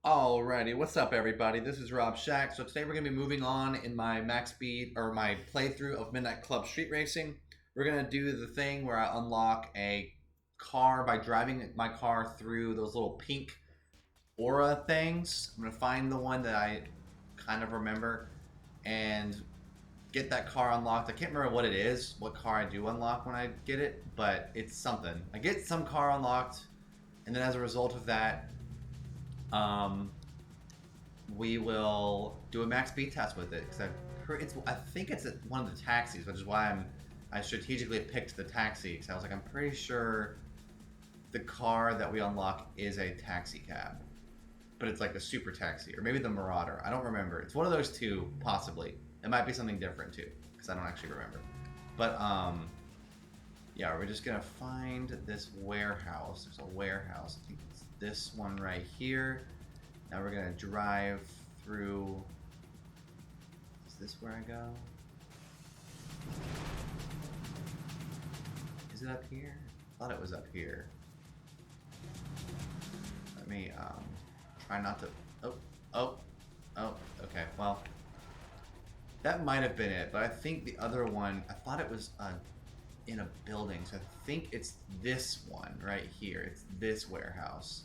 Alrighty, what's up everybody? This is Rob Shack. So today we're going to be moving on in my max speed or my playthrough of Midnight Club Street Racing. We're going to do the thing where I unlock a car by driving my car through those little pink aura things. I'm going to find the one that I kind of remember and get that car unlocked. I can't remember what it is, what car I do unlock when I get it, but it's something. I get some car unlocked, and then as a result of that, um, we will do a max speed test with it because I think it's one of the taxis, which is why I strategically picked the taxi because I was like, I'm pretty sure the car that we unlock is a taxi cab, but it's like a super taxi or maybe the Marauder. I don't remember. It's one of those two, possibly. It might be something different too because I don't actually remember. But yeah, we're just gonna find this warehouse. There's a warehouse. I think it's this one right here. Now we're gonna drive through. Is this where I go? Is it up here? I thought it was up here. Let me try not to. Oh. Okay. Well, that might have been it, but I think the other one. I thought it was in a building, so I think it's this one right here. It's this warehouse.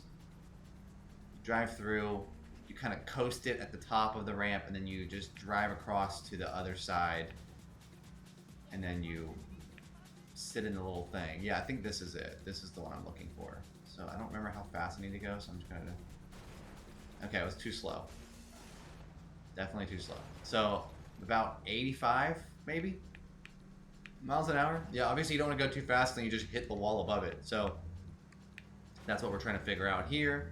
Drive through, you kind of coast it at the top of the ramp, and then you just drive across to the other side, and then you sit in the little thing. Yeah, I think this is it. This is the one I'm looking for. So I don't remember how fast I need to go, so I'm just gonna... Okay, it was too slow. Definitely too slow. So about 85, maybe? Miles an hour? Yeah, obviously you don't want to go too fast, then you just hit the wall above it. So that's what we're trying to figure out here.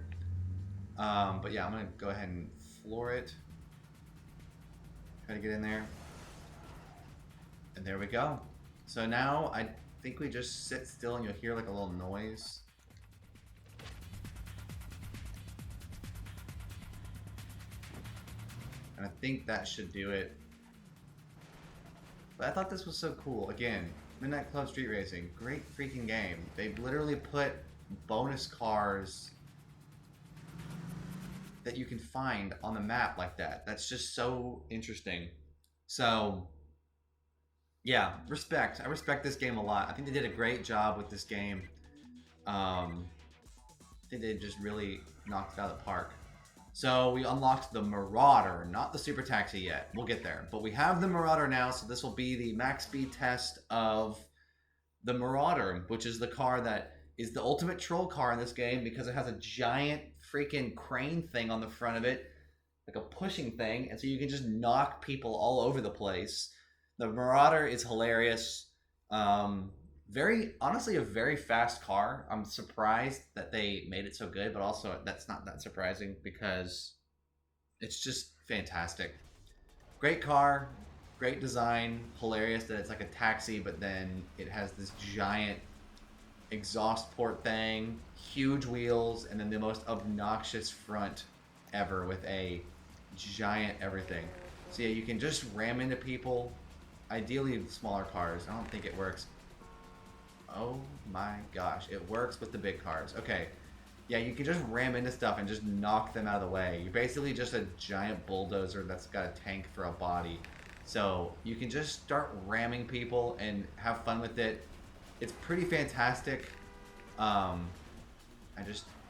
But yeah, I'm gonna go ahead and floor it. Try to get in there. And there we go. So now I think we just sit still and you'll hear like a little noise. And I think that should do it. But I thought this was so cool. Again, Midnight Club Street Racing, great freaking game. They literally put bonus cars that you can find on the map like that. That's just so interesting. So yeah, respect. I respect this game a lot. I think they did a great job with this game. I think they just really knocked it out of the park. So we unlocked the Marauder, not the Super Taxi yet. We'll get there. But we have the Marauder now, so this will be the max speed test of the Marauder, which is the car that is the ultimate troll car in this game because it has a giant freaking crane thing on the front of it, like a pushing thing, and so you can just knock people all over the place. The Marauder is hilarious. Very honestly, a very fast car. I'm surprised that they made it so good, but also that's not that surprising because it's just fantastic. Great car, great design, hilarious that it's like a taxi, but then it has this giant exhaust port thing, huge wheels, and then the most obnoxious front ever with a giant everything. So yeah, you can just ram into people. Ideally smaller cars. I don't think it works. Oh my gosh, it works with the big cars. Okay, yeah, you can just ram into stuff and just knock them out of the way. You're basically just a giant bulldozer that's got a tank for a body. So you can just start ramming people and have fun with it. It's pretty fantastic. I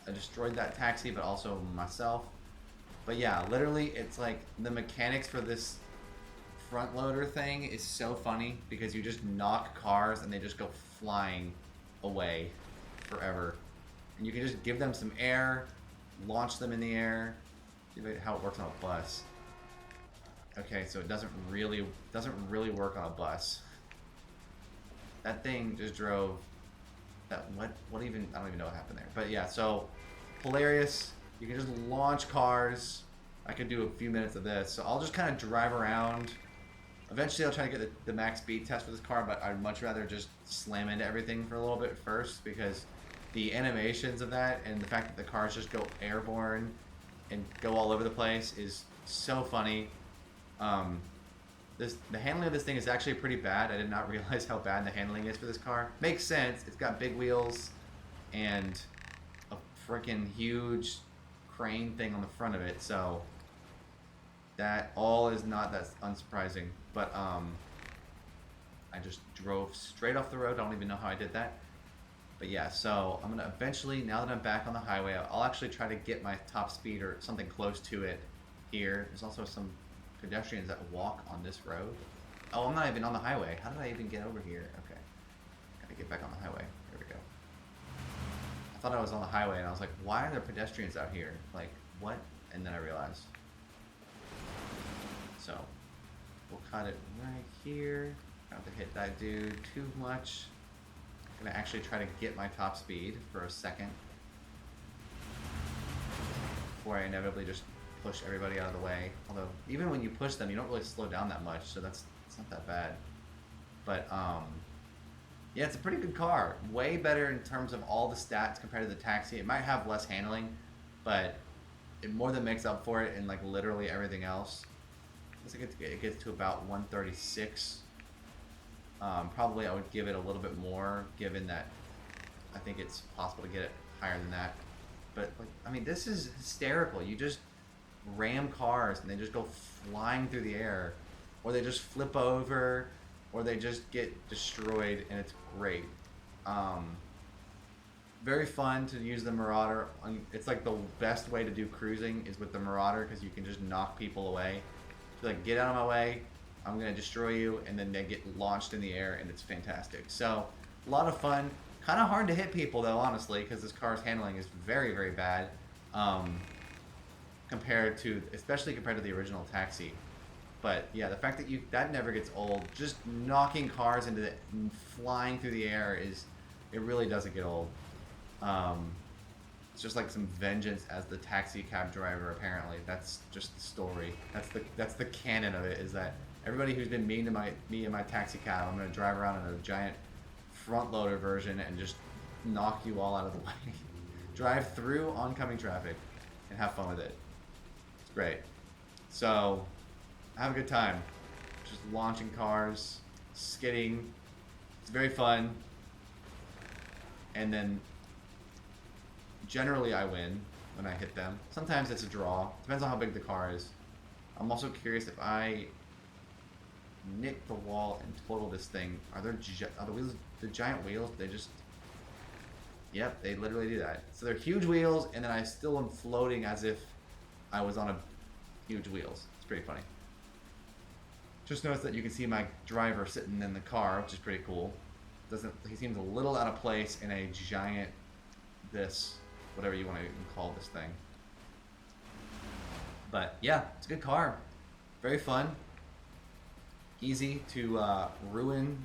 destroyed that taxi, but also myself. But yeah, literally, it's like the mechanics for this front loader thing is so funny because you just knock cars and they just go flying away forever. And you can just give them some air, launch them in the air. See how it works on a bus. Okay, so it doesn't really work on a bus. That thing just drove. That what even? I don't even know what happened there. But yeah, so hilarious. You can just launch cars. I could do a few minutes of this, so I'll just kind of drive around. Eventually, I'll try to get the max speed test for this car, but I'd much rather just slam into everything for a little bit first because the animations of that and the fact that the cars just go airborne and go all over the place is so funny. The handling of this thing is actually pretty bad. I did not realize how bad the handling is for this car. Makes sense. It's got big wheels and a freaking huge crane thing on the front of it, so that all is not that unsurprising. But I just drove straight off the road. I don't even know how I did that. But yeah, so I'm gonna eventually, now that I'm back on the highway, I'll actually try to get my top speed or something close to it here. There's also some pedestrians that walk on this road. Oh, I'm not even on the highway. How did I even get over here? Okay, gotta get back on the highway. There we go. I thought I was on the highway and I was like, why are there pedestrians out here? Like, what? And then I realized. So, we'll cut it right here. Not to hit that dude too much. I'm gonna actually try to get my top speed for a second before I inevitably just push everybody out of the way. Although, even when you push them, you don't really slow down that much, so it's not that bad. But, yeah, it's a pretty good car. Way better in terms of all the stats compared to the Taxi. It might have less handling, but it more than makes up for it in, like, literally everything else. It gets to about 136. Probably I would give it a little bit more, given that I think it's possible to get it higher than that. But, like, I mean, this is hysterical. You just ram cars and they just go flying through the air, or they just flip over, or they just get destroyed, and it's great. Very fun to use the Marauder. It's like the best way to do cruising is with the Marauder, because you can just knock people away. So, like, get out of my way, I'm going to destroy you, and then they get launched in the air, and it's fantastic. So, a lot of fun. Kind of hard to hit people, though, honestly, because this car's handling is very, very bad. Especially compared to the original Taxi. But, yeah, the fact that that never gets old. Just knocking cars flying through the air it really doesn't get old. It's just like some vengeance as the taxi cab driver, apparently. That's just the story. That's the canon of it, is that everybody who's been mean to me in my taxi cab, I'm going to drive around in a giant front loader version and just knock you all out of the way. Drive through oncoming traffic and have fun with it. It's great. So, have a good time. Just launching cars, skidding. It's very fun. And then generally I win when I hit them. Sometimes it's a draw. Depends on how big the car is. I'm also curious, if I nick the wall and total this thing, are the wheels, the giant wheels, they just... Yep, they literally do that. So they're huge wheels, and then I still am floating as if I was on a huge wheels. It's pretty funny. Just notice that you can see my driver sitting in the car, which is pretty cool. He seems a little out of place in a giant, whatever you want to even call this thing. But yeah, it's a good car. Very fun. Easy to ruin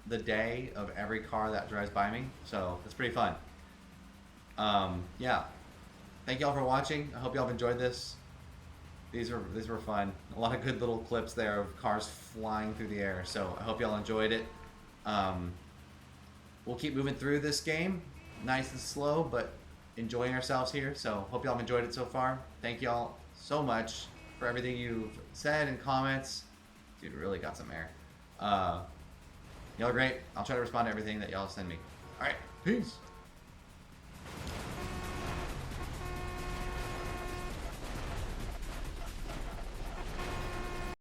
the day of every car that drives by me. So it's pretty fun. Yeah. Thank y'all for watching. I hope y'all have enjoyed this. These were fun. A lot of good little clips there of cars flying through the air. So I hope y'all enjoyed it. We'll keep moving through this game. Nice and slow, but enjoying ourselves here. So hope y'all have enjoyed it so far. Thank y'all so much for everything you've said and comments. Dude, really got some air. Y'all are great. I'll try to respond to everything that y'all send me. Alright, peace.